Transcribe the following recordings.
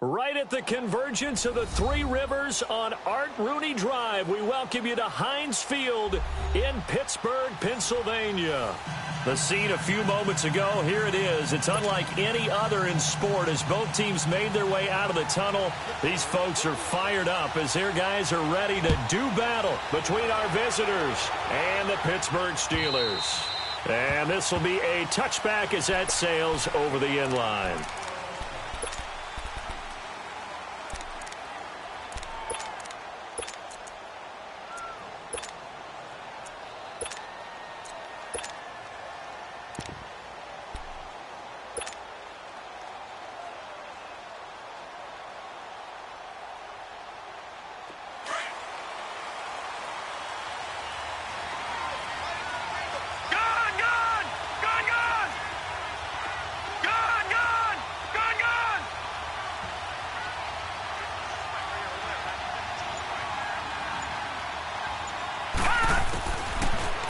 Right at the convergence of the Three Rivers on Art Rooney Drive, we welcome you to Heinz Field in Pittsburgh, Pennsylvania. The scene a few moments ago, here it is. It's unlike any other in sport as both teams made their way out of the tunnel. These folks are fired up as their guys are ready to do battle between our visitors and the Pittsburgh Steelers. And this will be a touchback as that sails over the end line.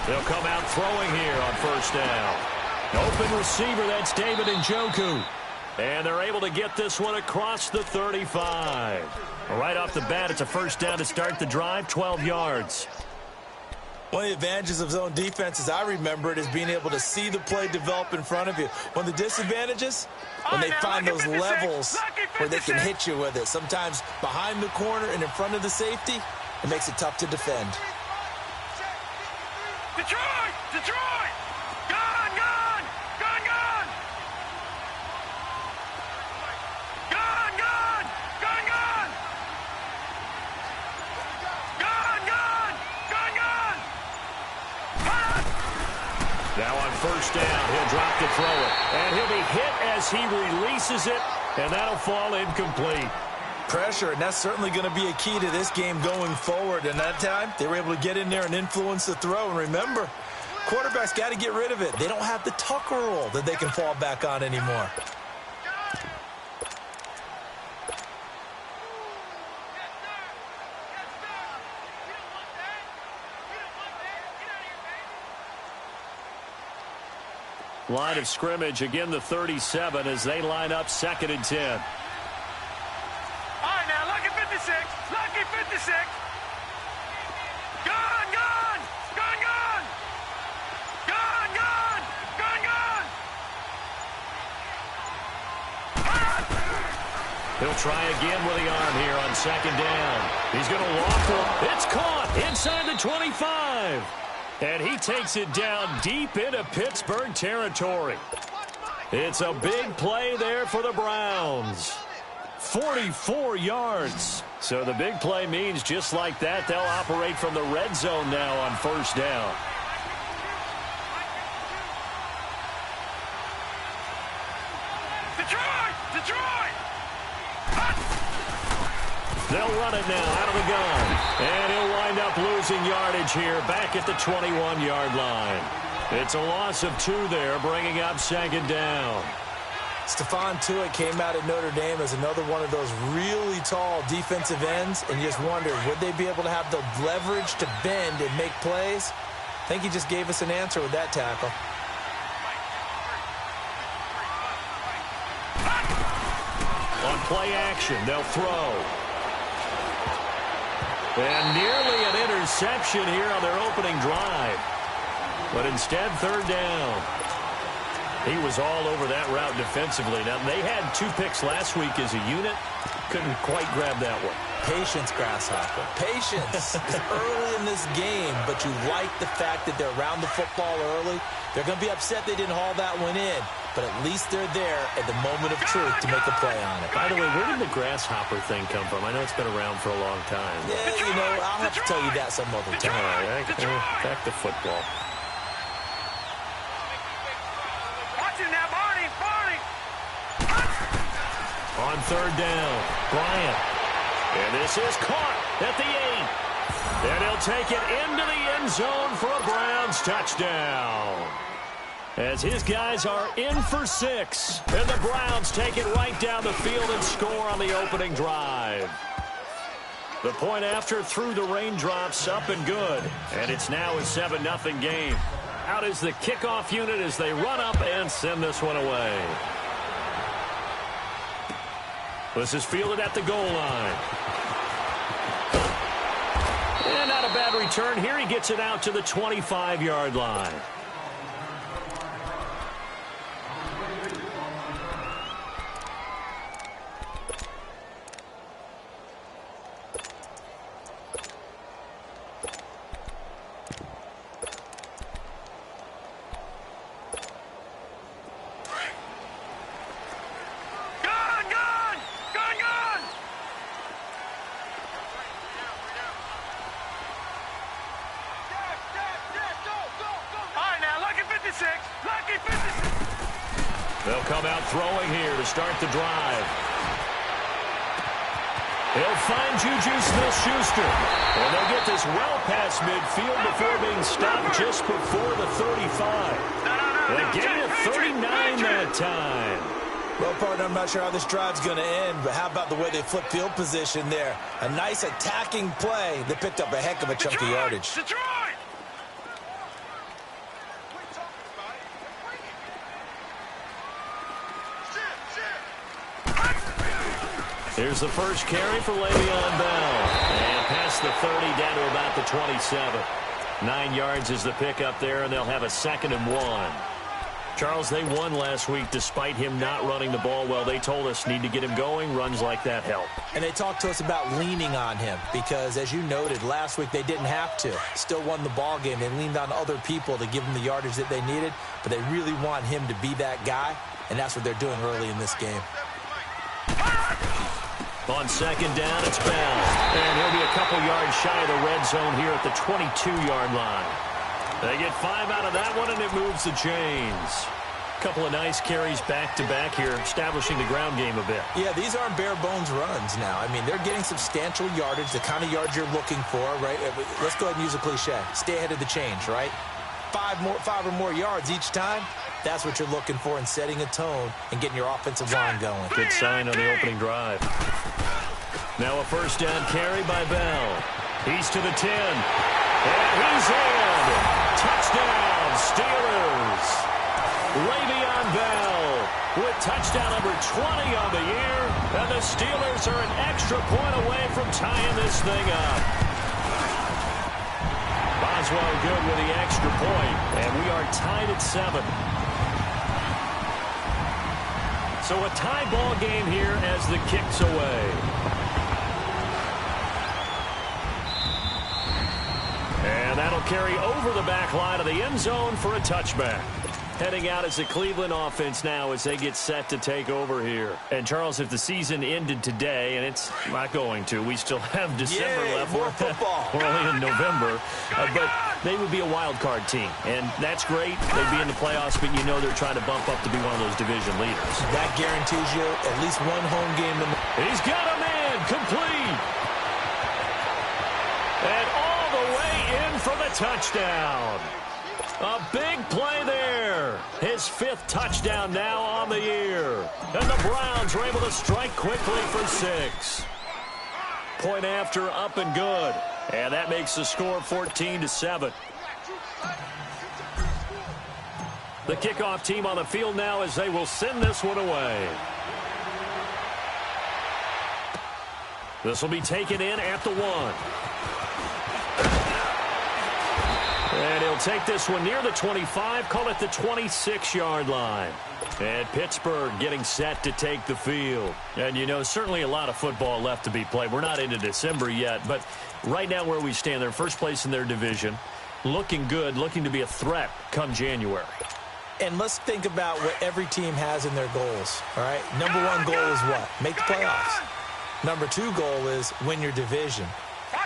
They'll come out throwing here on first down. Open receiver, that's David Njoku. And they're able to get this one across the 35. Right off the bat, it's a first down to start the drive, 12 yards. One of the advantages of zone defense, as I remember it, is being able to see the play develop in front of you. One of the disadvantages, when they find those levels where they can hit you with it. Sometimes behind the corner and in front of the safety, it makes it tough to defend. Detroit! Detroit! Gone! Gone! Gone! Gone! Gone! Gone! Gone! Gone! Gone! Gone! Gone! Gone! Now on first down, he'll drop to throw it. And he'll be hit as he releases it, and that'll fall incomplete. Pressure, and that's certainly going to be a key to this game going forward. And that time, they were able to get in there and influence the throw. And remember, quarterbacks got to get rid of it. They don't have the Tucker rule that they can fall back on anymore. Line of scrimmage, again the 37 as they line up 2nd and 10. Lucky 56. Gone, gone, gone, gone. Gone, gone, gone, gone. He'll try again with the arm here on 2nd down. He's going to waffle. It's caught inside the 25. And he takes it down deep into Pittsburgh territory. It's a big play there for the Browns. 44 yards. So the big play means just like that, they'll operate from the red zone now on first down. Detroit! Detroit! They'll run it now out of the gun. And he'll wind up losing yardage here back at the 21-yard line. It's a loss of 2 there, bringing up 2nd down. Stephon Tuitt came out of Notre Dame as another one of those really tall defensive ends, and you just wondered, would they be able to have the leverage to bend and make plays? I think he just gave us an answer with that tackle. On play action, they'll throw. And nearly an interception here on their opening drive. But instead, 3rd down. He was all over that route defensively. Now, they had 2 picks last week as a unit. Couldn't quite grab that one. Patience, Grasshopper. Patience is early in this game, but you like the fact that they're around the football early. They're going to be upset they didn't haul that one in, but at least they're there at the moment of truth to make a play on it. By the way, where did the Grasshopper thing come from? I know it's been around for a long time. Yeah, you know, I'll have to tell you that some other time. All right, back to football. On 3rd down, Bryant. And this is caught at the 8. And he'll take it into the end zone for a Browns touchdown. As his guys are in for 6. And the Browns take it right down the field and score on the opening drive. The point after through the raindrops, up and good. And it's now a 7-0 game. Out is the kickoff unit as they run up and send this one away. This is fielded at the goal line. And not a bad return here. He gets it out to the 25-yard line. They'll come out throwing here to start the drive. He'll find Juju Smith-Schuster. And they'll get this well past midfield before being stopped just before the 35. A gain of 39 that time. Well, partner, I'm not sure how this drive's going to end, but how about the way they flip field position there? A nice attacking play. They picked up a heck of a chunk of yardage. Here's the first carry for Le'Veon Bell. And past the 30, down to about the 27. 9 yards is the pickup there, and they'll have a 2nd and 1. Charles, they won last week despite him not running the ball well. They told us need to get him going. Runs like that help. And they talked to us about leaning on him because, as you noted, last week they didn't have to. Still won the ball game. They leaned on other people to give them the yardage that they needed, but they really want him to be that guy, and that's what they're doing early in this game. On 2nd down, it's Bell. And he'll be a couple yards shy of the red zone here at the 22-yard line. They get 5 out of that one, and it moves the chains. Couple of nice carries back-to-back here, establishing the ground game a bit. Yeah, these aren't bare-bones runs now. I mean, they're getting substantial yardage, the kind of yards you're looking for, right? Let's go ahead and use a cliche. Stay ahead of the change, right? 5 or more yards each time. That's what you're looking for in setting a tone and getting your offensive line going. Good sign on the opening drive. Now a first down carry by Bell. He's to the 10. And he's in. Touchdown, Steelers. Le'Veon Bell with touchdown number 20 on the year. And the Steelers are an extra point away from tying this thing up. Boswell good with the extra point. And we are tied at 7. So a tie ball game here as the kick's away. And that'll carry over the back line of the end zone for a touchback. Heading out as the Cleveland offense now as they get set to take over here. And, Charles, if the season ended today, and it's not going to, we still have December left. More football. We're only in November. But they would be a wild card team. And that's great. They'd be in the playoffs, but you know they're trying to bump up to be one of those division leaders. That guarantees you at least one home game. He's got a man complete. And all the way in for the touchdown. A big play there. His 5th touchdown now on the year. And the Browns are able to strike quickly for 6. Point after, up and good. And that makes the score 14-7. The kickoff team on the field now as they will send this one away. This will be taken in at the 1. And he'll take this one near the 25, call it the 26-yard line. And Pittsburgh getting set to take the field. And, you know, certainly a lot of football left to be played. We're not into December yet, but right now where we stand, they're first place in their division. Looking good, looking to be a threat come January. And let's think about what every team has in their goals, all right? Number 1 goal is what? Make the playoffs. Number 2 goal is win your division.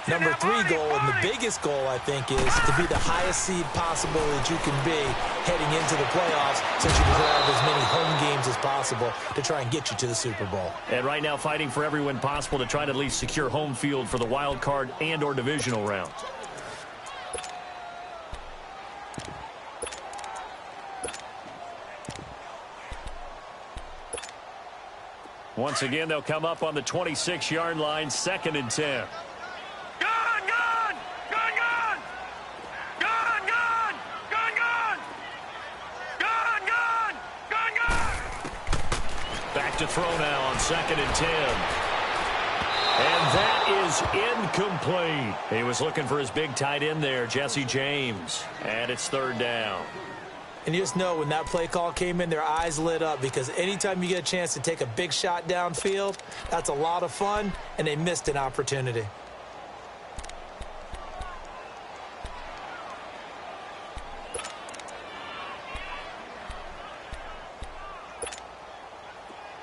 Number 3 goal, and the biggest goal, I think, is to be the highest seed possible that you can be heading into the playoffs so you can have as many home games as possible to try and get you to the Super Bowl. And right now fighting for every win possible to try to at least secure home field for the wild card and or divisional round. Once again, they'll come up on the 26-yard line, 2nd and 10. back to throw now on 2nd and 10. And that is incomplete. He was looking for his big tight end there, Jesse James. And it's 3rd down. And you just know when that play call came in, their eyes lit up because anytime you get a chance to take a big shot downfield, that's a lot of fun, and they missed an opportunity.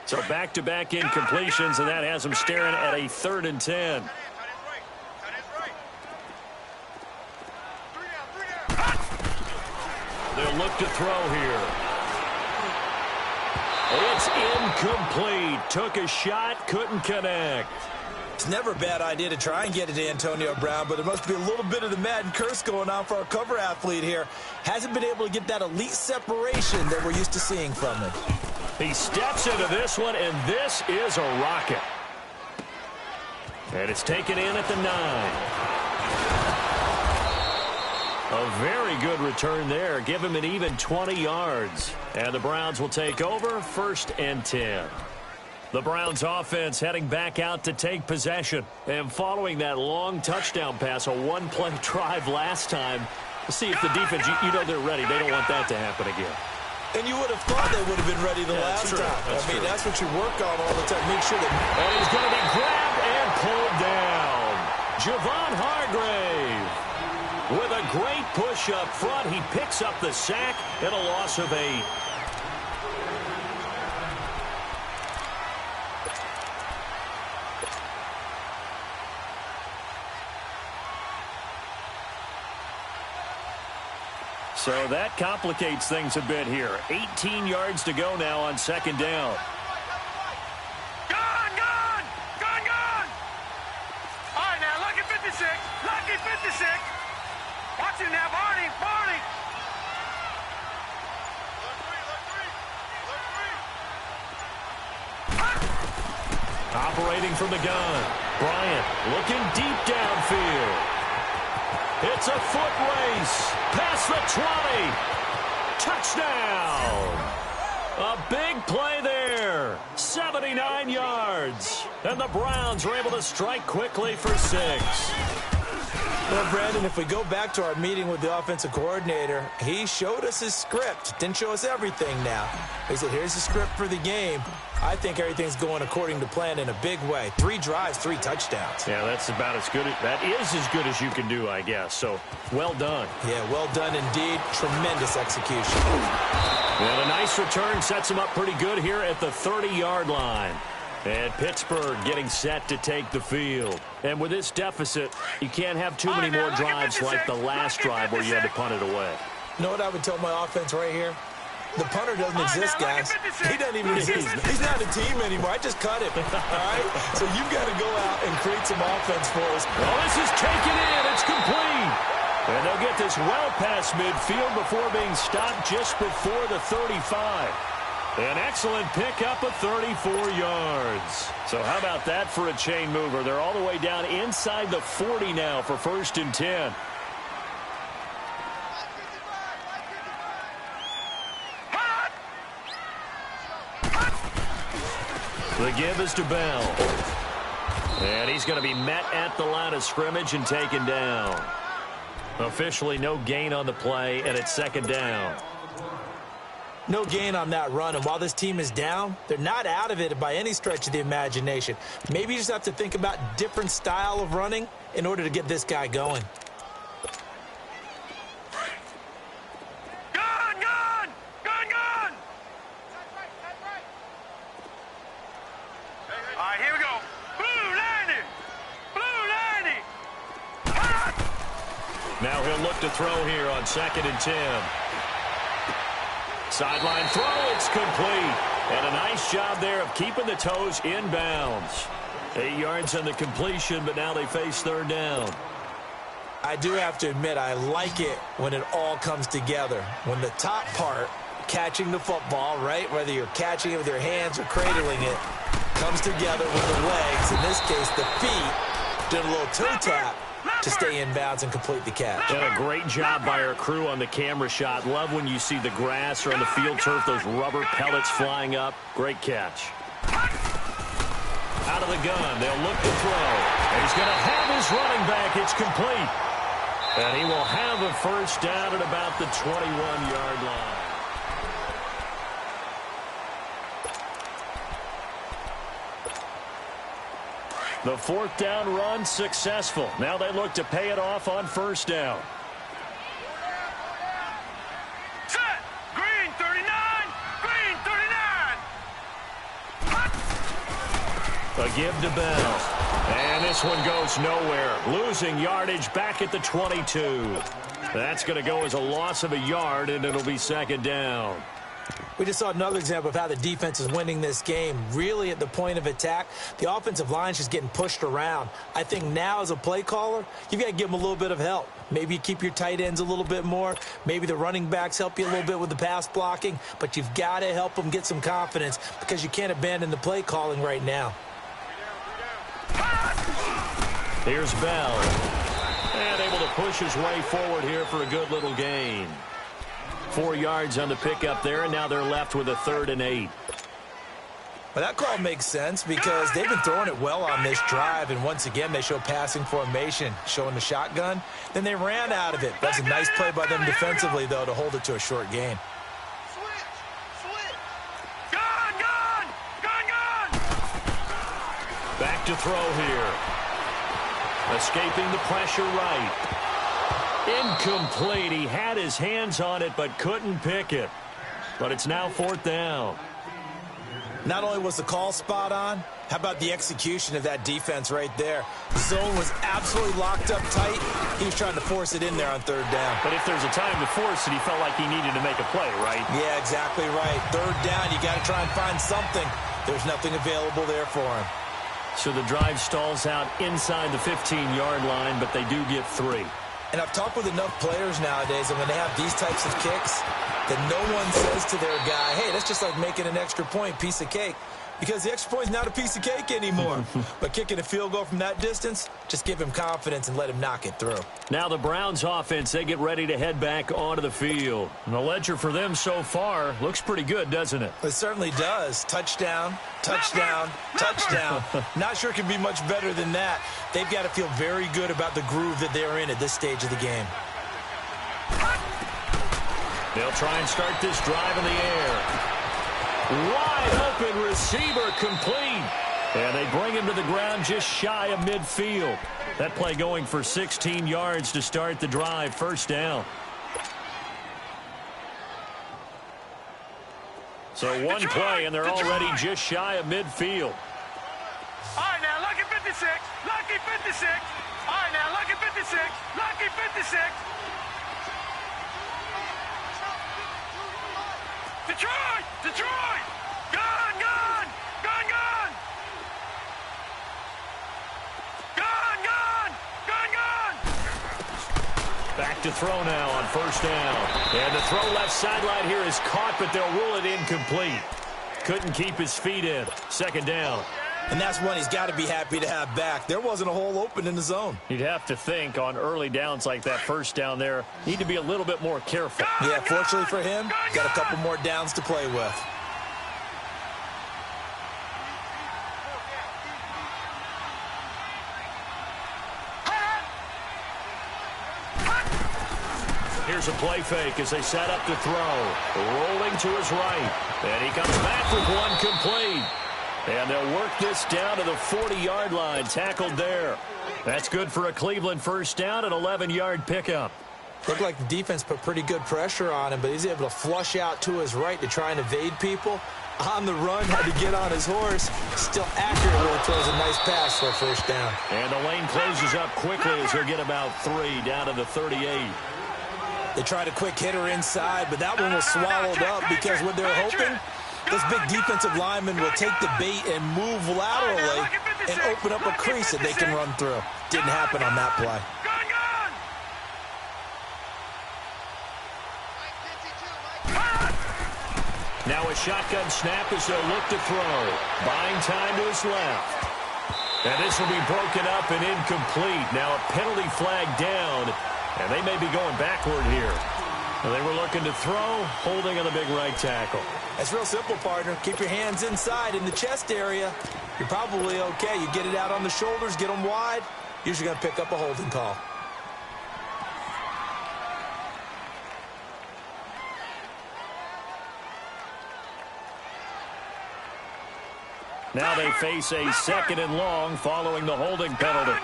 So back-to-back incompletions, and that has them staring at a 3rd and 10. They'll look to throw here. It's incomplete. Took a shot, couldn't connect. It's never a bad idea to try and get it to Antonio Brown, but there must be a little bit of the Madden curse going on for our cover athlete here. Hasn't been able to get that elite separation that we're used to seeing from him. He steps into this one, and this is a rocket. And it's taken in at the 9. A very good return there. Give him an even 20 yards. And the Browns will take over 1st and 10. The Browns offense heading back out to take possession. And following that long touchdown pass, a one-play drive last time, we'll see if the defense, you know they're ready. They don't want that to happen again. And you would have thought they would have been ready the last time. That's what you work on all the time. Make sure that... And he's going to be grabbed and pulled down. Javon Hargrave. With a great push up front, he picks up the sack and a loss of 8. So that complicates things a bit here. 18 yards to go now on 2nd down. Gone! All right, now, lucky 56. Lucky 56. Watch him now, Barney. Operating from the gun. Bryant looking deep downfield. It's a foot race. Past the 20. Touchdown. A big play there. 79 yards. And the Browns are able to strike quickly for 6. Well, Brandon, if we go back to our meeting with the offensive coordinator, he showed us his script. Didn't show us everything now. He said, here's the script for the game. I think everything's going according to plan in a big way. 3 drives, 3 touchdowns. Yeah, that's about as good. That is as good as you can do, I guess. So, well done. Yeah, well done indeed. Tremendous execution. And a nice return sets him up pretty good here at the 30-yard line. And Pittsburgh getting set to take the field. And with this deficit, you can't have too many more drives like the last drive where you had to punt it away. You know what I would tell my offense right here? The punter doesn't exist, guys. He doesn't even exist. He's not a team anymore. I just cut him. All right? So you've got to go out and create some offense for us. Well, this is taken in. It's complete. And they'll get this well past midfield before being stopped just before the 35. An excellent pickup of 34 yards. So how about that for a chain mover? They're all the way down inside the 40 now for 1st and 10. The give is to Bell. And he's going to be met at the line of scrimmage and taken down. Officially no gain on the play, and it's 2nd down. No gain on that run, and while this team is down, they're not out of it by any stretch of the imagination. Maybe you just have to think about different style of running in order to get this guy going. Gone! All right, here we go. Blue 90. Now he'll look to throw here on 2nd and 10. Sideline throw, it's complete. And a nice job there of keeping the toes inbounds. 8 yards on the completion, but now they face 3rd down. I do have to admit, I like it when it all comes together. When the top part, catching the football, right, whether you're catching it with your hands or cradling it, comes together with the legs, in this case the feet, doing a little toe tap to stay in bounds and complete the catch. And a great job by our crew on the camera shot. Love when you see the grass or on the field turf, those rubber pellets flying up. Great catch. Out of the gun, they'll look to throw. And he's going to have his running back. It's complete. And he will have a first down at about the 21-yard line. The fourth down run successful. Now they look to pay it off on first down. Set. Green 39. Green 39. A give to Bell. And this one goes nowhere. Losing yardage back at the 22. That's going to go as a loss of a yard, and it'll be second down. We just saw another example of how the defense is winning this game. Really at the point of attack, the offensive line's just getting pushed around. I think now as a play caller, you've got to give them a little bit of help. Maybe you keep your tight ends a little bit more. Maybe the running backs help you a little bit with the pass blocking. But you've got to help them get some confidence because you can't abandon the play calling right now. Here's Bell. And able to push his way forward here for a good little gain. 4 yards on the pickup there, and now they're left with a 3rd and 8. Well, that call makes sense because they've been throwing it well on this drive, and once again they show passing formation, showing the shotgun. Then they ran out of it. That's a nice play by them defensively, though, to hold it to a short gain. Back to throw here. Escaping the pressure right. Incomplete. He had his hands on it but couldn't pick it. But it's now 4th down. Not only was the call spot on, how about the execution of that defense right there? The zone was absolutely locked up tight. He was trying to force it in there on 3rd down. But if there's a time to force it, he felt like he needed to make a play, right? Yeah, exactly right. 3rd down, you got to try and find something. There's nothing available there for him. So the drive stalls out inside the 15-yard line, but they do get 3. And I've talked with enough players nowadays, and when they have these types of kicks, that no one says to their guy, hey, that's just like making an extra point, piece of cake. Because the extra point's not a piece of cake anymore. But kicking a field goal from that distance, just give him confidence and let him knock it through. Now the Browns offense, they get ready to head back onto the field. And the ledger for them so far looks pretty good, doesn't it? It certainly does. Touchdown, touchdown, touchdown. Not sure it can be much better than that. They've got to feel very good about the groove that they're in at this stage of the game. They'll try and start this drive in the air. Wide open receiver complete. And they bring him to the ground just shy of midfield. That play going for 16 yards to start the drive. First down. So one play, and they're already just shy of midfield. All right, now, lucky 56. Lucky 56. All right, now, lucky 56. Lucky 56. Detroit! Detroit! Gun, gun! Gun, gun! Gun, gun! Gun, gun! Back to throw now on first down. And the throw left sideline here is caught, but they'll rule it incomplete. Couldn't keep his feet in. Second down. And that's one he's got to be happy to have back. There wasn't a hole open in the zone. You'd have to think on early downs like that first down there, need to be a little bit more careful. Yeah, fortunately for him, got a couple more downs to play with. Here's a play fake as they set up to throw. Rolling to his right. And he comes back with one complete. And they'll work this down to the 40-yard line. Tackled there. That's good for a Cleveland first down, an 11-yard pickup. Looked like the defense put pretty good pressure on him, but he's able to flush out to his right to try and evade people. On the run, had to get on his horse. Still accurate when he throws a nice pass for a first down. And the lane closes up quickly as he'll get about 3 down to the 38. They tried a quick hitter inside, but that one was swallowed up because what they're hoping, this big defensive lineman will take the bait and move laterally and open up a crease that they can run through. Didn't happen on that play. Now a shotgun snap as they'll look to throw. Buying time to his left. And this will be broken up and incomplete. Now a penalty flag down, and they may be going backward here. Well, they were looking to throw, holding on the big right tackle. That's real simple, partner. Keep your hands inside in the chest area. You're probably okay. You get it out on the shoulders, get them wide. Usually going to pick up a holding call. Now they face a 2nd and long following the holding penalty.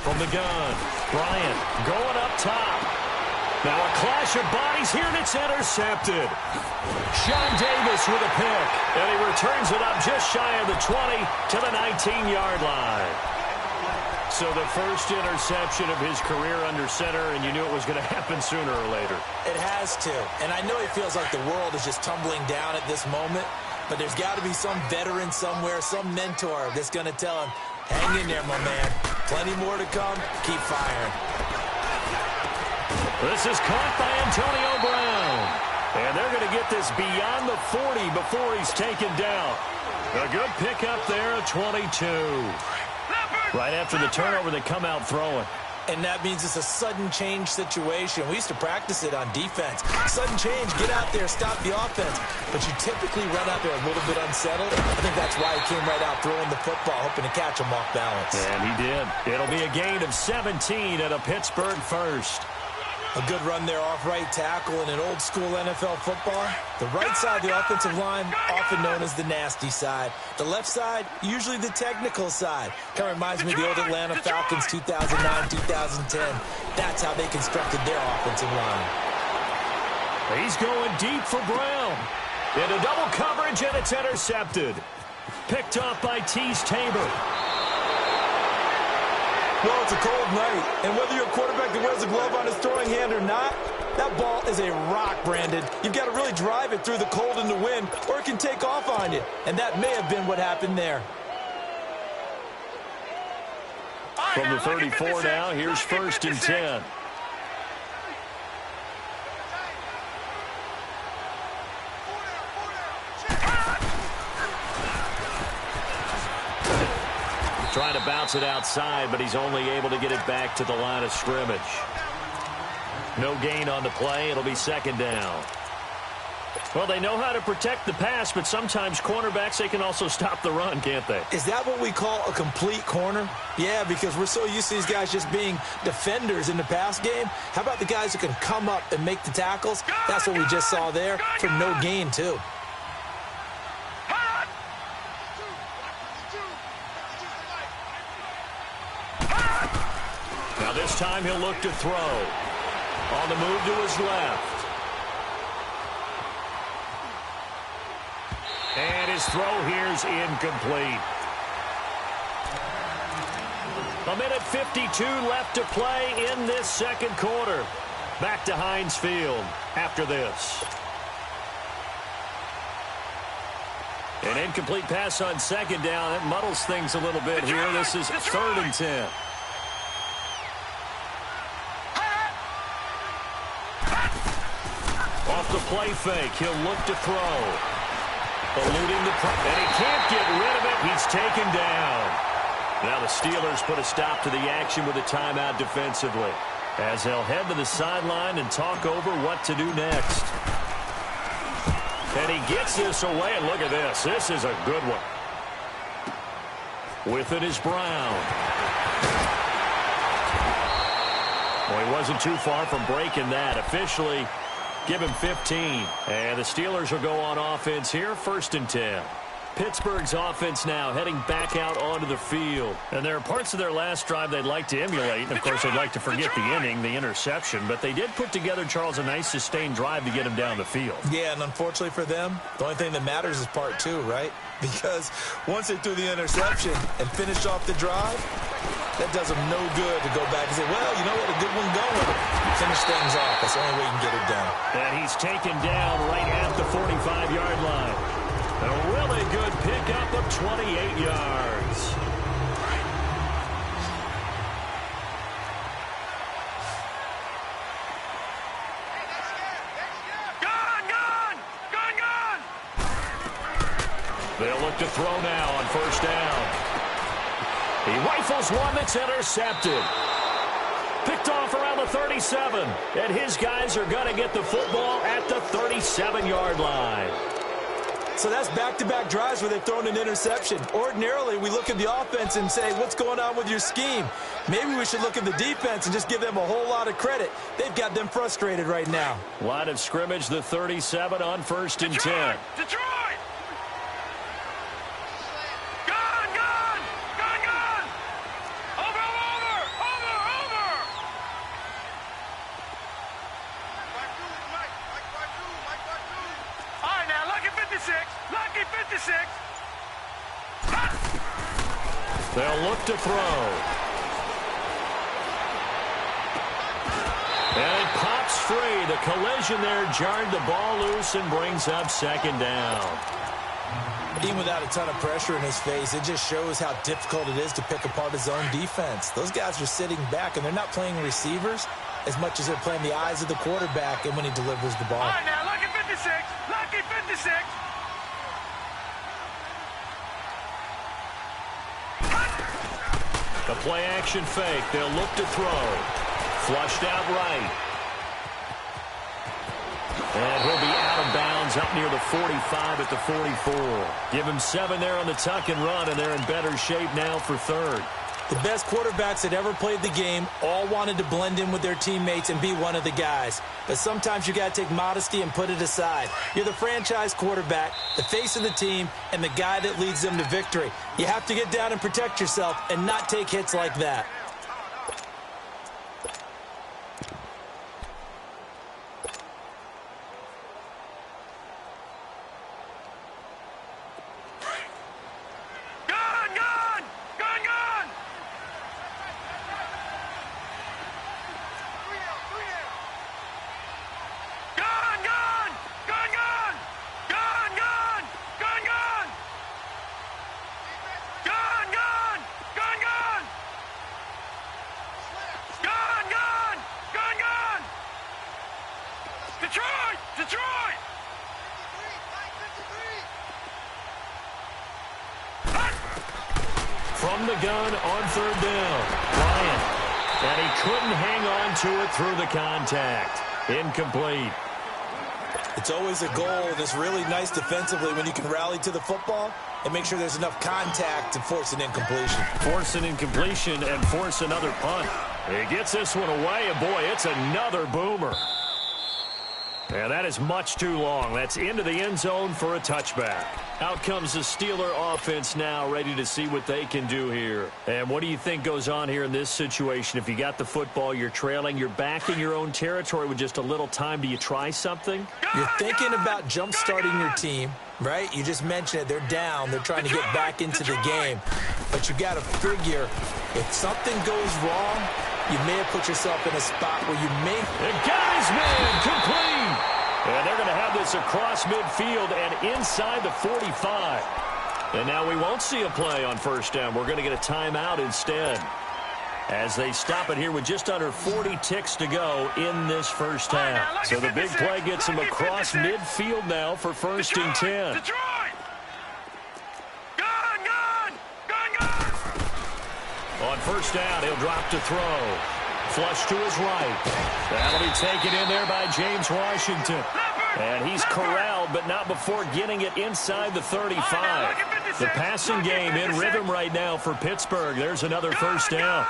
From the gun, Bryant going up top. Now a clash of bodies here, and it's intercepted. Sean Davis with a pick, and he returns it up just shy of the 20 to the 19-yard line. So the first interception of his career under center, and you knew it was going to happen sooner or later. It has to, and I know it feels like the world is just tumbling down at this moment, but there's got to be some veteran somewhere, some mentor that's going to tell him, hang in there, my man. Plenty more to come. Keep firing. This is caught by Antonio Brown. And they're going to get this beyond the 40 before he's taken down. A good pickup there at 22. Right after the turnover, they come out throwing. And that means it's a sudden change situation. We used to practice it on defense. Sudden change, get out there, stop the offense. But you typically run out there a little bit unsettled. I think that's why he came right out throwing the football, hoping to catch him off balance. And he did. It'll be a gain of 17 at a Pittsburgh first. A good run there off right tackle in an old-school NFL football. The right side of the offensive line, often known as the nasty side. The left side, usually the technical side. Kind of reminds me of the old Atlanta Falcons 2009-2010. That's how they constructed their offensive line. He's going deep for Brown. Into double coverage, and it's intercepted. Picked off by Tease Tabor. Well, it's a cold night, and whether you're a quarterback that wears a glove on his throwing hand or not, that ball is a rock, Brandon. You've got to really drive it through the cold and the wind, or it can take off on you, and that may have been what happened there. From the 34 now, here's 1st and 10. Trying to bounce it outside, but he's only able to get it back to the line of scrimmage. No gain on the play. It'll be 2nd down. Well, they know how to protect the pass, but sometimes cornerbacks, they can also stop the run, can't they? Is that what we call a complete corner? Yeah, because we're so used to these guys just being defenders in the pass game. How about the guys who can come up and make the tackles? That's what we just saw there for no gain, too. Now this time he'll look to throw. On the move to his left. And his throw here's incomplete. 1:52 left to play in this 2nd quarter. Back to Heinz Field after this. An incomplete pass on 2nd down. That muddles things a little bit here. This is 3rd and 10. Off the play fake, he'll look to throw. Eluding the pressure, and he can't get rid of it. He's taken down. Now the Steelers put a stop to the action with a timeout defensively, as they'll head to the sideline and talk over what to do next. And he gets this away, and look at this. This is a good one. With it is Brown. Well, he wasn't too far from breaking that. Officially, give him 15. And the Steelers will go on offense here, 1st and 10. Pittsburgh's offense now heading back out onto the field. And there are parts of their last drive they'd like to emulate. And, of course, they'd like to forget the inning, the interception. But they did put together, Charles, a nice sustained drive to get him down the field. Yeah, and unfortunately for them, the only thing that matters is part 2, right? Because once they threw the interception and finished off the drive, that does them no good to go back and say, well, you know what, a good one going. Finish things off. That's the only way you can get it done. And he's taken down right at the 45-yard line. A really good pickup of 28 yards. They'll look to throw now on first down. He rifles one that's intercepted. Picked off around the 37. And his guys are going to get the football at the 37-yard line. So that's back-to-back drives where they've thrown an interception. Ordinarily, we look at the offense and say, what's going on with your scheme? Maybe we should look at the defense and just give them a whole lot of credit. They've got them frustrated right now. Line of scrimmage, the 37 on 1st and 10. Detroit! Gun! Gun! Gun! Gun! Over! Over! Over! Over! All right, now, lucky 56. Lucky 56. They'll look to throw. And it pops free. The collision there jarred the ball loose and brings up second down. Even without a ton of pressure in his face, it just shows how difficult it is to pick apart his own defense. Those guys are sitting back, and they're not playing receivers as much as they're playing the eyes of the quarterback and when he delivers the ball. All right, now, lucky 56. Lucky 56. The play-action fake. They'll look to throw. Flushed out right. And he'll be out of bounds up near the 45 at the 44. Give him 7 there on the tuck and run, and they're in better shape now for third. The best quarterbacks that ever played the game all wanted to blend in with their teammates and be one of the guys. But sometimes you got to take modesty and put it aside. You're the franchise quarterback, the face of the team, and the guy that leads them to victory. You have to get down and protect yourself and not take hits like that. Detroit! From the gun on third down. Bryant. And he couldn't hang on to it through the contact. Incomplete. It's always a goal, and it's really nice defensively when you can rally to the football and make sure there's enough contact to force an incompletion. Force an incompletion and force another punt. He gets this one away, and boy, it's another boomer. And that is much too long. That's into the end zone for a touchback. Out comes the Steeler offense now, ready to see what they can do here. And what do you think goes on here in this situation? If you got the football, you're trailing, you're back in your own territory with just a little time. Do you try something? You're thinking about jump-starting your team, right? You just mentioned it. They're down. They're trying to get back into the game. But you got to figure, if something goes wrong, you may have put yourself in a spot where you may... And got his man complete. And they're going to have this across midfield and inside the 45. And now we won't see a play on first down. We're going to get a timeout instead, as they stop it here with just under 40 ticks to go in this first half. So the big play gets him across midfield now for first and 10. Detroit! Gun! On first down, he'll drop to throw. Flush to his right. That'll be taken in there by James Washington. And he's corralled, but not before getting it inside the 35. The passing game in rhythm right now for Pittsburgh. There's another first down.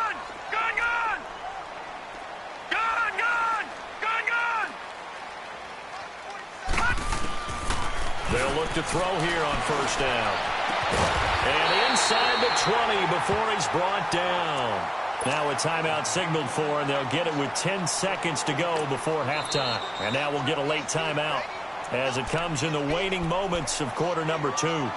They'll look to throw here on first down. And inside the 20 before he's brought down. Now a timeout signaled for, and they'll get it with 10 seconds to go before halftime. And now we'll get a late timeout as it comes in the waning moments of quarter number 2.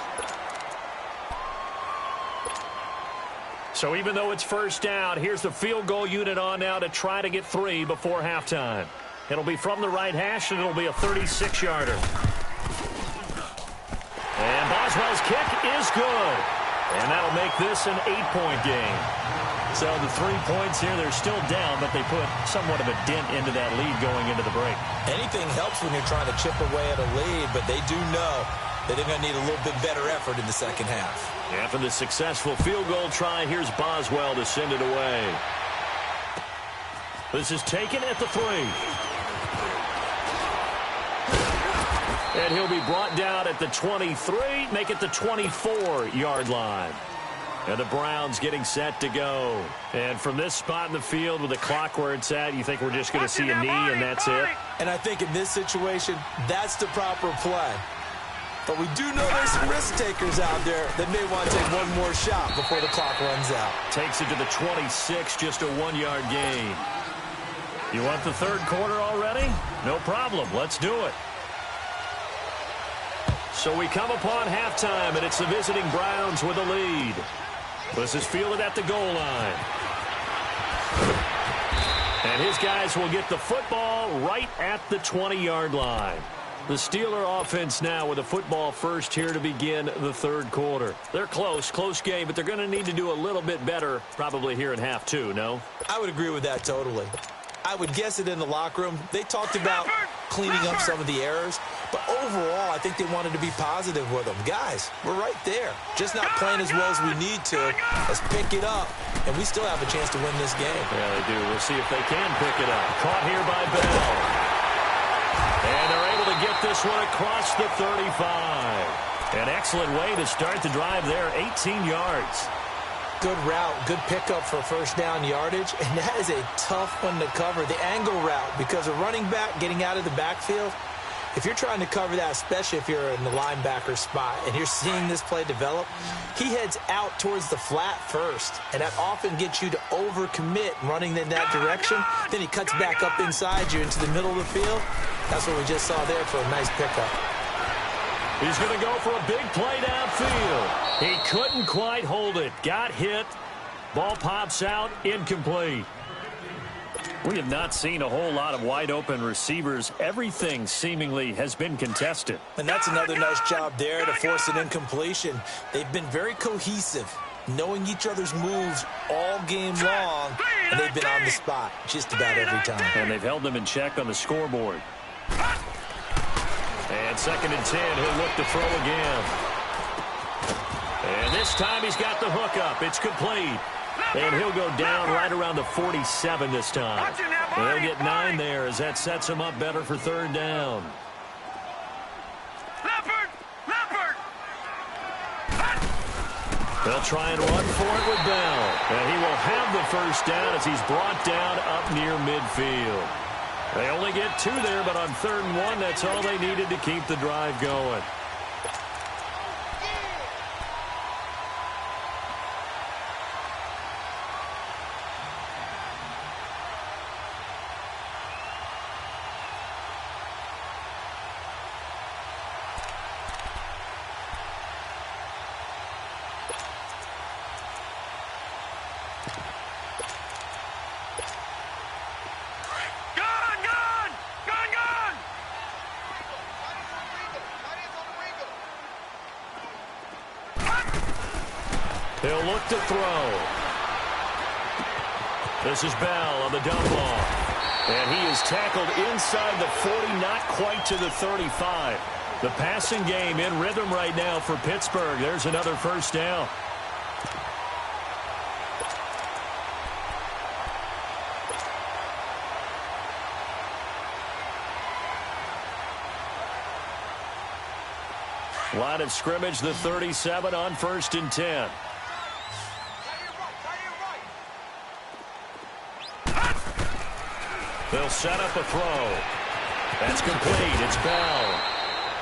So even though it's first down, here's the field goal unit on now to try to get 3 before halftime. It'll be from the right hash, and it'll be a 36-yarder. And Boswell's kick is good. And that'll make this an 8-point game. So the 3 points here, they're still down, but they put somewhat of a dent into that lead going into the break. Anything helps when you're trying to chip away at a lead, but they do know that they're going to need a little bit better effort in the second half. After the successful field goal try, here's Boswell to send it away. This is taken at the 3. And he'll be brought down at the 23, make it the 24-yard line. And the Browns getting set to go. And from this spot in the field with the clock where it's at, you think we're just going to see a knee and that's it? And I think in this situation, that's the proper play. But we do know there's some risk takers out there that may want to take one more shot before the clock runs out. Takes it to the 26, just a 1-yard gain. You want the third quarter already? No problem. Let's do it. So we come upon halftime, and it's the visiting Browns with a lead. This is fielded at the goal line. And his guys will get the football right at the 20-yard line. The Steeler offense now with the football first here to begin the third quarter. They're close game, but they're going to need to do a little bit better probably here in half two, no? I would agree with that totally. I would guess it in the locker room. They talked about cleaning up some of the errors, but overall, I think they wanted to be positive with them. Guys, we're right there. Just not playing as well as we need to. Let's pick it up, and we still have a chance to win this game. Yeah, they do. We'll see if they can pick it up. Caught here by Bell. And they're able to get this one across the 35. An excellent way to start the drive there, 18 yards. Good route, good pickup for first down yardage, and that is a tough one to cover. The angle route, because a running back getting out of the backfield, if you're trying to cover that, especially if you're in the linebacker spot and you're seeing this play develop, he heads out towards the flat first, and that often gets you to overcommit running in that direction. Then he cuts back up inside you into the middle of the field. That's what we just saw there for a nice pickup. He's going to go for a big play downfield. He couldn't quite hold it. Got hit. Ball pops out. Incomplete. We have not seen a whole lot of wide-open receivers. Everything seemingly has been contested. And that's another nice job there to force an incompletion. They've been very cohesive, knowing each other's moves all game long, and they've been on the spot just about every time. And they've held them in check on the scoreboard. And 2nd and 10, he'll look to throw again. And this time he's got the hook up. It's complete. And he'll go down right around the 47 this time. And he'll get 9 there as that sets him up better for third down. They'll try and run for it with Bell. And he will have the first down as he's brought down up near midfield. They only get 2 there, but on 3rd and 1, that's all they needed to keep the drive going. He'll look to throw. This is Bell on the dump off. And he is tackled inside the 40, not quite to the 35. The passing game in rhythm right now for Pittsburgh. There's another first down. Line of scrimmage, the 37 on 1st and 10. They'll set up a throw. That's complete. It's Bell.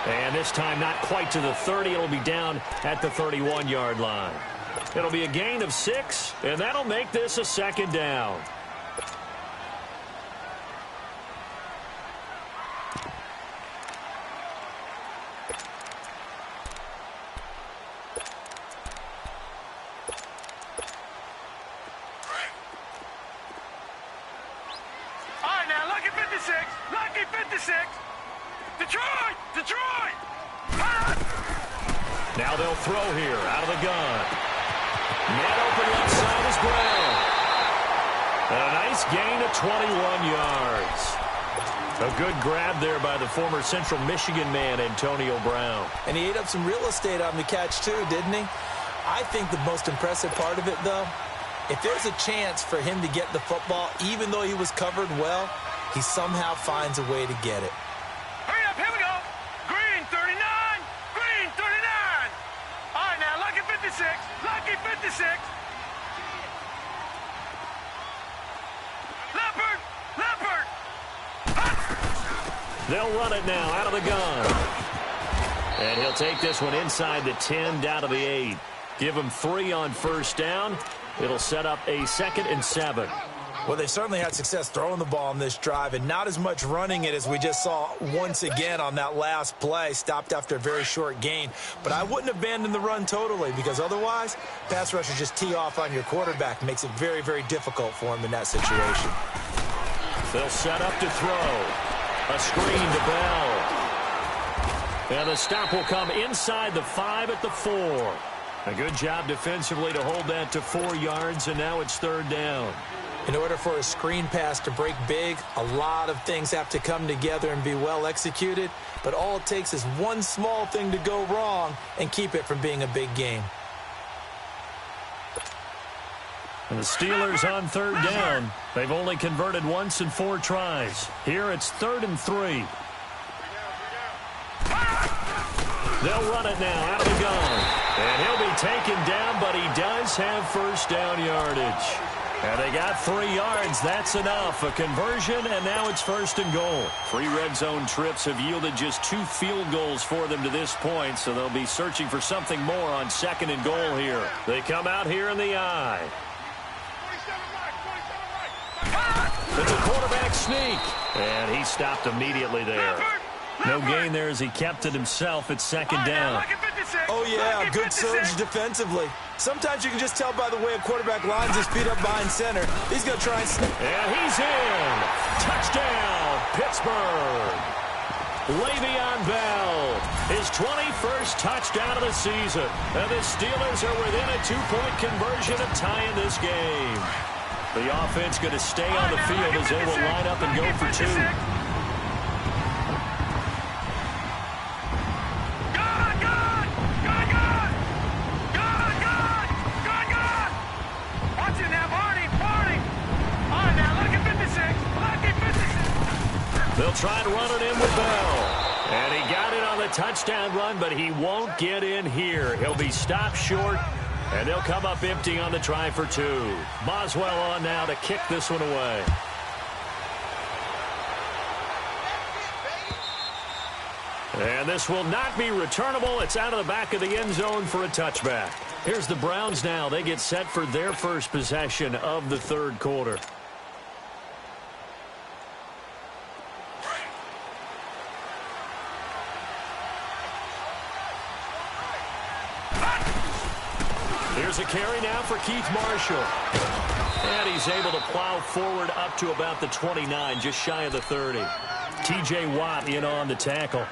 And this time not quite to the 30. It'll be down at the 31-yard line. It'll be a gain of 6, and that'll make this a 2nd down. Now they'll throw here out of the gun. Man open left side is Brown. A nice gain of 21 yards. A good grab there by the former Central Michigan man, Antonio Brown. And he ate up some real estate on the catch, too, didn't he? I think the most impressive part of it, though, if there's a chance for him to get the football, even though he was covered well, he somehow finds a way to get it. Hurry up, here we go. Green 39, green 39. All right, now, lucky 56, lucky 56. Leopard, leopard. They'll run it now out of the gun. And he'll take this one inside the 10, down to the 8. Give him 3 on first down. It'll set up a 2nd and 7. Well, they've certainly had success throwing the ball on this drive and not as much running it as we just saw once again on that last play, stopped after a very short gain. But I wouldn't abandon the run totally because otherwise, pass rushers just tee off on your quarterback. Makes it very, very difficult for him in that situation. They'll set up to throw. A screen to Bell. And the stop will come inside the 5 at the 4. A good job defensively to hold that to 4 yards, and now it's 3rd down. In order for a screen pass to break big, a lot of things have to come together and be well executed, but all it takes is one small thing to go wrong and keep it from being a big game. And the Steelers on 3rd down. They've only converted once in 4 tries. Here it's 3rd and 3. They'll run it now out of the gun. And he'll be taken down, but he does have first down yardage. And they got 3 yards. That's enough. A conversion, and now it's 1st and goal. 3 red zone trips have yielded just 2 field goals for them to this point, so they'll be searching for something more on 2nd and goal here. They come out here in the I. It's a quarterback sneak. And he stopped immediately there. No gain there as he kept it himself at 2nd down. Oh, yeah, good surge defensively. Sometimes you can just tell by the way a quarterback lines his feet up behind center. He's going to try and snap. And he's in. Touchdown, Pittsburgh. Le'Veon Bell, his 21st touchdown of the season. And the Steelers are within a 2-point conversion of tying this game. The offense going to stay on the field as they will line up and go for 2. They'll try and run it in with Bell. And he got it on the touchdown run, but he won't get in here. He'll be stopped short, and they'll come up empty on the try for 2. Boswell on now to kick this one away. And this will not be returnable. It's out of the back of the end zone for a touchback. Here's the Browns now. They get set for their first possession of the 3rd quarter. Here's a carry now for Keith Marshall. And he's able to plow forward up to about the 29, just shy of the 30. T.J. Watt in on the tackle.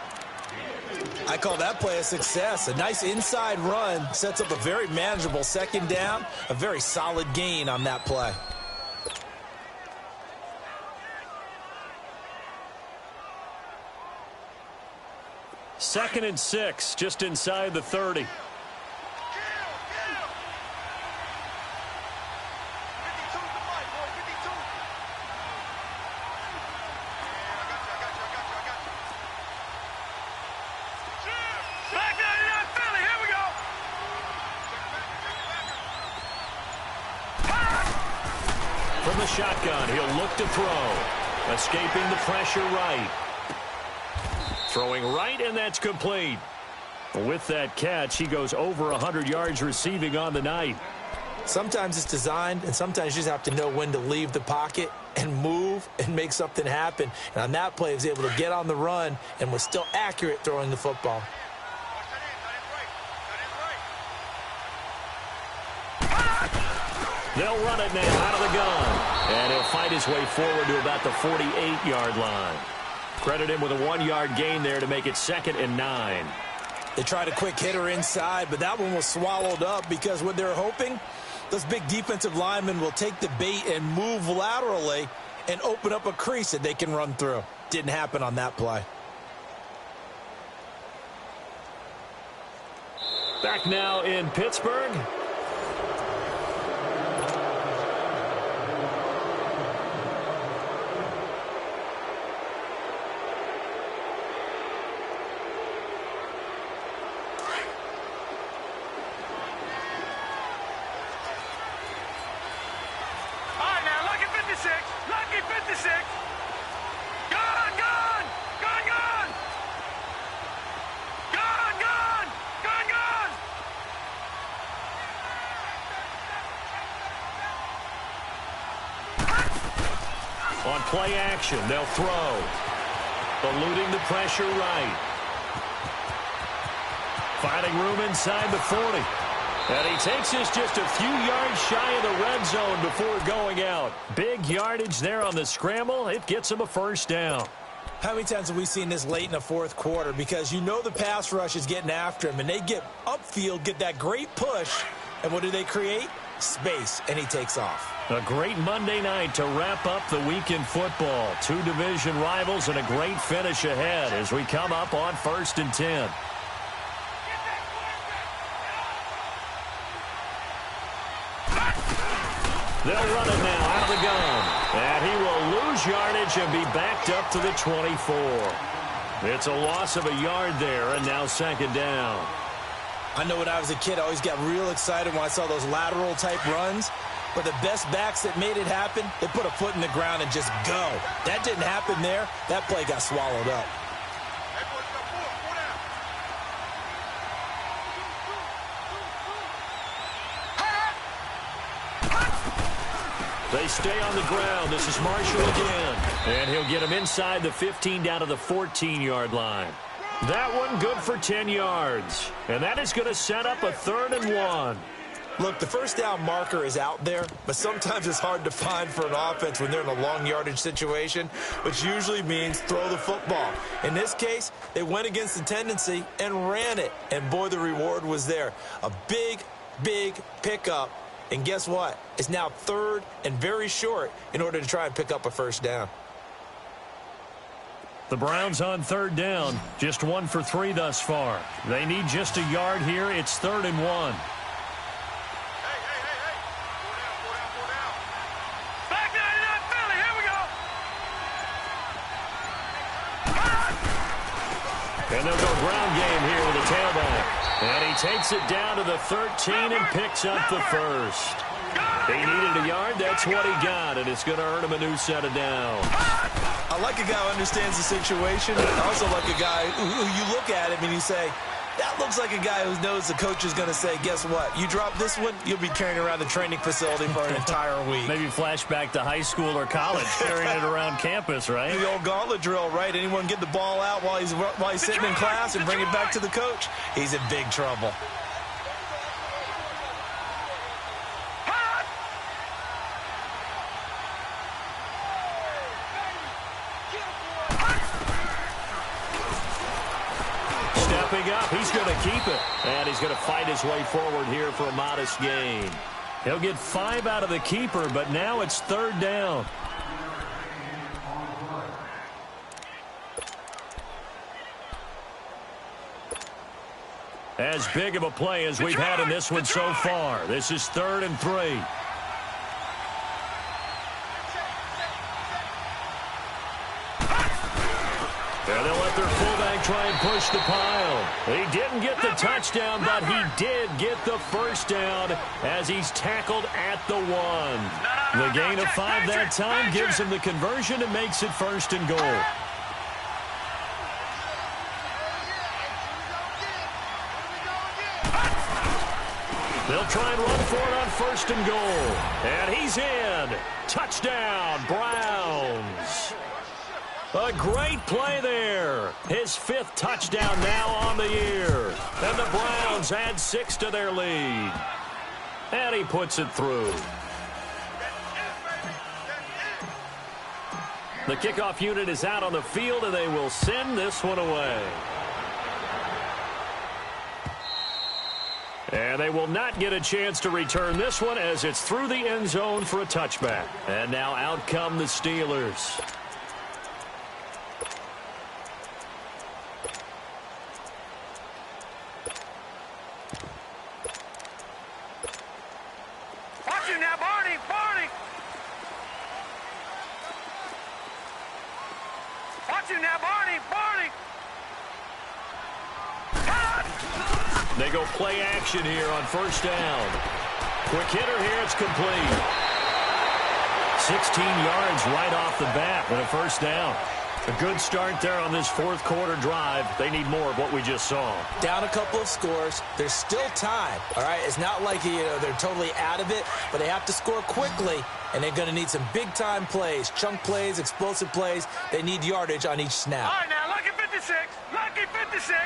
I call that play a success. A nice inside run sets up a very manageable 2nd down. A very solid gain on that play. Second and 6, just inside the 30. From the shotgun, he'll look to throw. Escaping the pressure right. Throwing right, and that's complete. With that catch, he goes over 100 yards receiving on the night. Sometimes it's designed, and sometimes you just have to know when to leave the pocket and move and make something happen. And on that play, he was able to get on the run and was still accurate throwing the football. They'll run it now out of the gun. And he'll fight his way forward to about the 48-yard line. Credit him with a 1-yard gain there to make it 2nd and 9. They tried a quick hitter inside, but that one was swallowed up because what they're hoping, those big defensive linemen will take the bait and move laterally and open up a crease that they can run through. Didn't happen on that play. Back now in Pittsburgh. Lucky 56. Gone, gone. Gone, gone. Gone, gone. Gone, gone. On play action, they'll throw. Eluding the pressure right. Finding room inside the 40. And he takes this just a few yards shy of the red zone before going out. Big yardage there on the scramble. It gets him a first down. How many times have we seen this late in the fourth quarter? Because you know the pass rush is getting after him, and they get upfield, get that great push, and what do they create? Space, and he takes off. A great Monday night to wrap up the week in football. Two division rivals and a great finish ahead as we come up on 1st and 10. They'll run it now out of the gun. And he will lose yardage and be backed up to the 24. It's a loss of a yard there, and now 2nd down. I know when I was a kid, I always got real excited when I saw those lateral-type runs. But the best backs that made it happen, they put a foot in the ground and just go. That didn't happen there. That play got swallowed up. They stay on the ground. This is Marshall again. And he'll get him inside the 15 down to the 14-yard line. That one good for 10 yards. And that is going to set up a 3rd and 1. Look, the first down marker is out there, but sometimes it's hard to find for an offense when they're in a long yardage situation, which usually means throw the football. In this case, they went against the tendency and ran it. And boy, the reward was there. A big, big pickup. And guess what? It's now 3rd and very short in order to try and pick up a first down. The Browns on 3rd down. Just 1 for 3 thus far. They need just a yard here. It's 3rd and 1. Back 99 Philly. Here we go. And they'll go ground game here with a tailback. And he takes it down to the 13 and picks up the first. He needed a yard. That's what he got, and it's going to earn him a new set of downs. I like a guy who understands the situation. I also like a guy who you look at him and you say, that looks like a guy who knows the coach is going to say, guess what? You drop this one, you'll be carrying around the training facility for an entire week. Maybe flashback to high school or college, carrying it around campus, right? The old gauntlet drill, right? Anyone get the ball out while he's sitting in class and bring it back to the coach? He's in big trouble. Up. He's going to keep it. And he's going to fight his way forward here for a modest gain. He'll get 5 out of the keeper, but now it's 3rd down. As big of a play as we've had in this one so far. This is 3rd and 3. And they'll let their fullback try and push the pile. He didn't get the touchdown, but he did get the first down as he's tackled at the 1. The gain of 5 that time gives him the conversion and makes it 1st and goal. They'll try and run for it on 1st and goal. And he's in. Touchdown, Browns. A great play there. His 5th touchdown now on the year. And the Browns add 6 to their lead. And he puts it through. The kickoff unit is out on the field, and they will send this one away. And they will not get a chance to return this one as it's through the end zone for a touchback. And now out come the Steelers. They go play action here on first down. Quick hitter here. It's complete. 16 yards right off the bat with a first down. A good start there on this fourth quarter drive. They need more of what we just saw. Down a couple of scores. There's still time, all right? It's not like, they're totally out of it, but they have to score quickly, and they're going to need some big-time plays, chunk plays, explosive plays. They need yardage on each snap. All right, now, lucky 56. Lucky 56.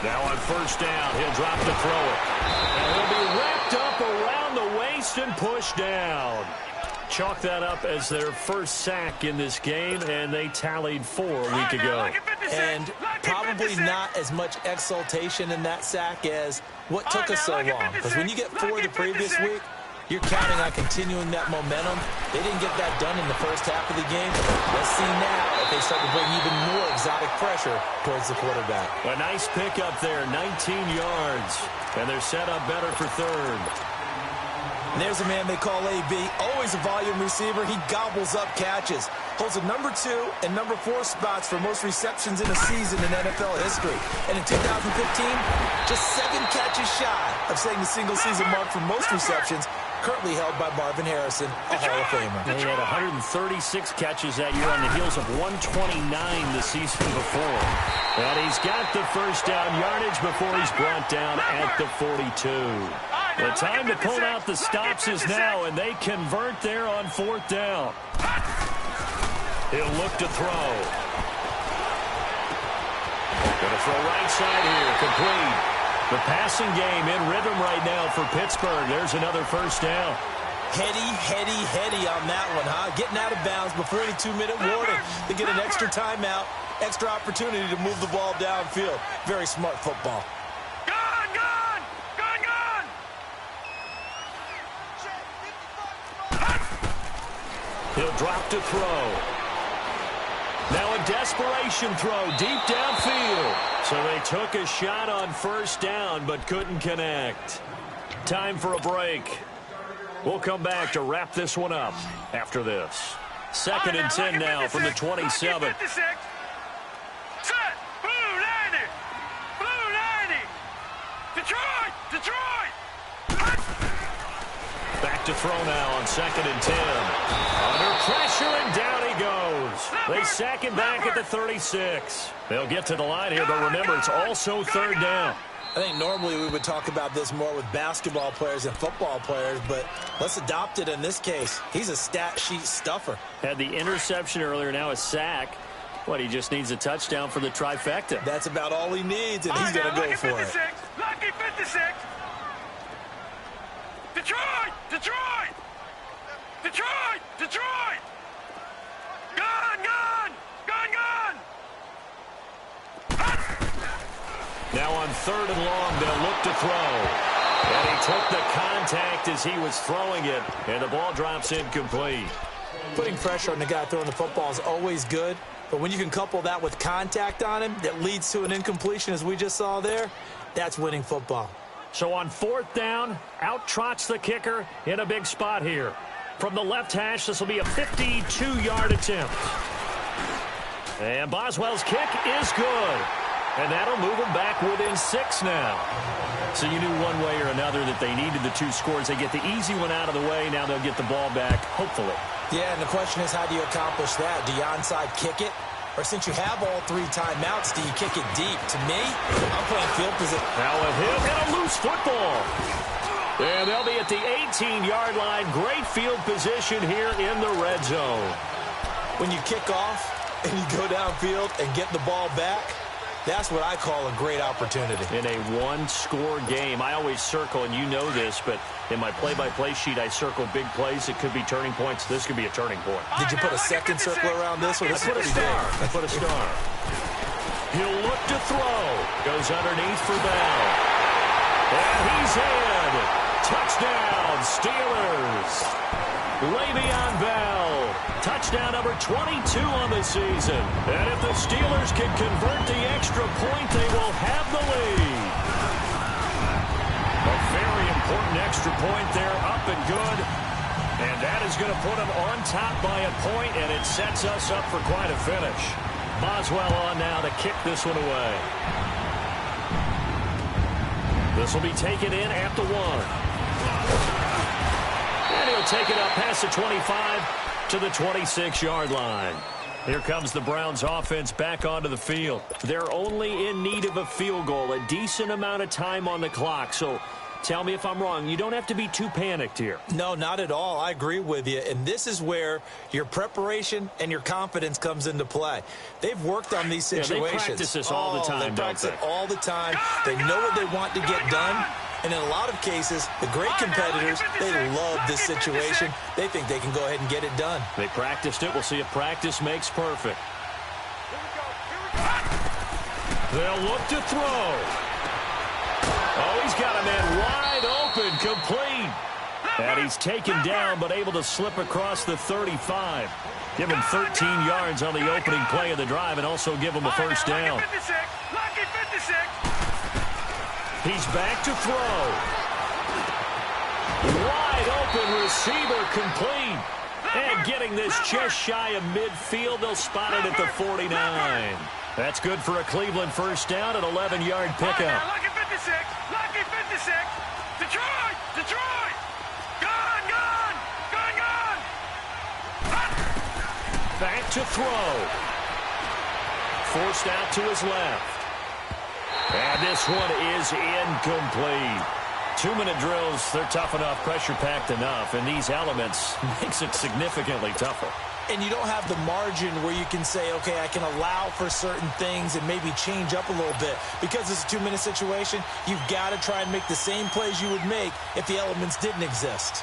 Now on first down, he'll drop to throw it. And he'll be wrapped up around the waist and pushed down. Chalk that up as their first sack in this game, and they tallied 4 a week ago. And probably not as much exultation in that sack as what took us so long. Because when you get 4 the previous week, you're counting on continuing that momentum. They didn't get that done in the first half of the game. Let's see now if they start to bring even more exotic pressure towards the quarterback. A nice pickup there, 19 yards. And they're set up better for third. And there's a man they call AB, always a volume receiver. He gobbles up catches. Holds a number 2 and number 4 spots for most receptions in a season in NFL history. And in 2015, just 7 catches shy of setting the single-season mark for most receptions, currently held by Marvin Harrison, a Hall of Famer. He had 136 catches that year on the heels of 129 the season before. And he's got the first down yardage before he's brought down at the 42. The time to pull out the stops is now, and they convert there on fourth down. He'll look to throw. Going to throw right side here, complete. The passing game in rhythm right now for Pittsburgh. There's another first down. Heady on that one, huh? Getting out of bounds before the 2-minute warning to get an extra timeout, extra opportunity to move the ball downfield. Very smart football. He'll drop to throw. Now a desperation throw deep downfield. So they took a shot on first down but couldn't connect. Time for a break. We'll come back to wrap this one up after this. Second and 10 now from the 27. Set. Blue 90. Blue 90. Detroit. Back to throw now on second and 10. Under pressure, and down he goes. They sack him back at the 36. They'll get to the line here, but remember, it's also third down. I think normally we would talk about this more with basketball players and football players, but let's adopt it in this case. He's a stat sheet stuffer. Had the interception earlier, now a sack. What, he just needs a touchdown for the trifecta. That's about all he needs, and he's going to go for it. Lucky 56. Detroit. Gone. Now on third and long, they'll look to throw. And he took the contact as he was throwing it, and the ball drops incomplete. Putting pressure on the guy throwing the football is always good, but when you can couple that with contact on him that leads to an incompletion, as we just saw there, that's winning football. So on fourth down, out trots the kicker in a big spot here. From the left hash, this will be a 52-yard attempt. And Boswell's kick is good. And that'll move them back within 6 now. So you knew one way or another that they needed the 2 scores. They get the easy one out of the way. Now they'll get the ball back, hopefully. Yeah, and the question is, how do you accomplish that? Do you onside kick it? Or since you have all 3 timeouts, do you kick it deep? To me, I'm playing field position. Now with him and a loose football. And they'll be at the 18-yard line. Great field position here in the red zone. When you kick off and you go downfield and get the ball back, that's what I call a great opportunity. In a one-score game, I always circle, and you know this, but in my play-by-play sheet, I circle big plays. It could be turning points. This could be a turning point. Did you put a second circle around this one? I put a star. I put a star. He'll look to throw. Goes underneath for Bell. And he's in. Touchdown, Steelers. Le'Veon Bell. Touchdown number 22 on the season. And if the Steelers can convert the extra point, they will have the lead. A very important extra point there, up and good. And that is going to put them on top by a point, and it sets us up for quite a finish. Boswell on now to kick this one away. This will be taken in at the 1. And he'll take it up past the 25 to the 26-yard line. Here comes the Browns offense back onto the field. They're only in need of a field goal, a decent amount of time on the clock. So tell me if I'm wrong. You don't have to be too panicked here. No, not at all. I agree with you. And this is where your preparation and your confidence comes into play. They've worked on these situations. Yeah, they practice this all the time, They practice it all the time. They know what they want to get done. And in a lot of cases, the great competitors, they love this situation. They think they can go ahead and get it done. They practiced it. We'll see if practice makes perfect. They'll look to throw. Oh, he's got a man wide open, complete. And he's taken down, but able to slip across the 35. Give him 13 yards on the opening play of the drive and also give him a first down. He's back to throw. Wide open receiver, complete. And getting this just shy of midfield, they'll spot it at the 49. That's good for a Cleveland first down, an 11-yard pickup. Lucky 56, lucky 56. Detroit, Detroit. Gone. Back to throw. Forced out to his left. And this one is incomplete. 2-minute drills, they're tough enough, pressure-packed enough, and these elements makes it significantly tougher. And you don't have the margin where you can say, okay, I can allow for certain things and maybe change up a little bit. Because it's a 2-minute situation, you've got to try and make the same plays you would make if the elements didn't exist.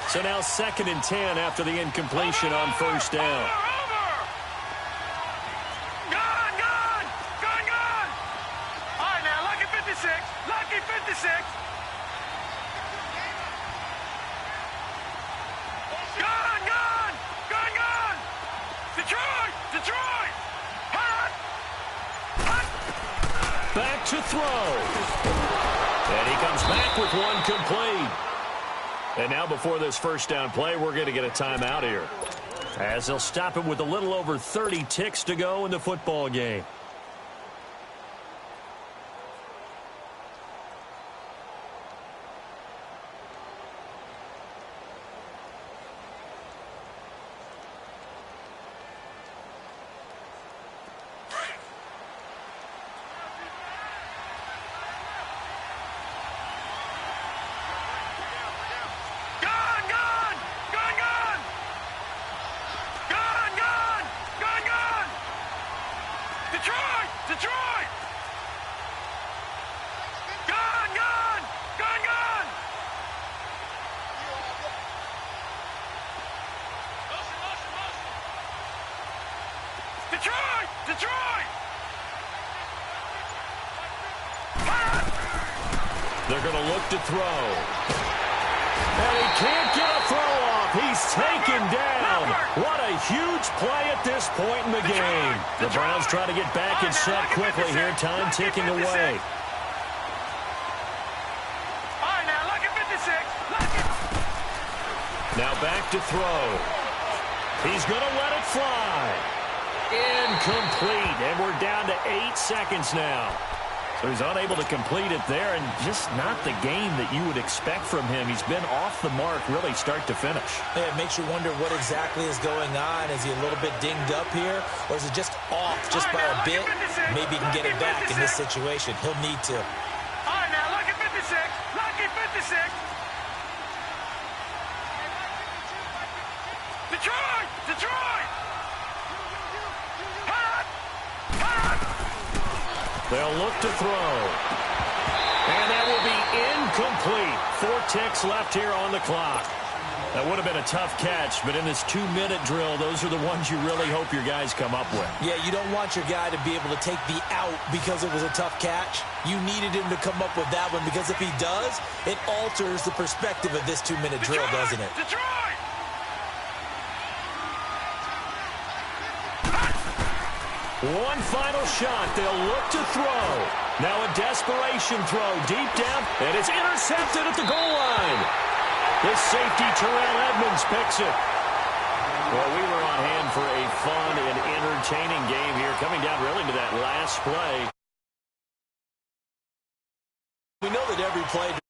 So now 2nd and 10 after the incompletion on first down. Lucky 56. Gone. Detroit. Hot. Back to throw. And he comes back with one complete. And now before this first down play, we're going to get a timeout here, as they'll stop him with a little over 30 ticks to go in the football game. Detroit! Gone! Detroit! They're going to look to throw. And he can't get a throw off. He's taken down. What a huge play at this point in the game. The Browns try to get back and set quickly here. Time ticking away. Now back to throw. He's going to let it fly. Incomplete. And we're down to 8 seconds now. So he's unable to complete it there, and just not the game that you would expect from him. He's been off the mark really start to finish. Yeah, it makes you wonder what exactly is going on. Is he a little bit dinged up here, or is it just off just by a bit? Maybe he can get it back in this situation. He'll need to. All right, now, lucky 56. Lucky 56. Detroit! They'll look to throw. And that will be incomplete. 4 ticks left here on the clock. That would have been a tough catch, but in this 2-minute drill, those are the ones you really hope your guys come up with. Yeah, you don't want your guy to be able to take the out because it was a tough catch. You needed him to come up with that one, because if he does, it alters the perspective of this 2-minute drill, doesn't it? Detroit! One final shot. They'll look to throw. Now a desperation throw deep down, and it's intercepted at the goal line. This safety, Terrell Edmonds, picks it. Well, we were on hand for a fun and entertaining game here, coming down really to that last play. We know that every play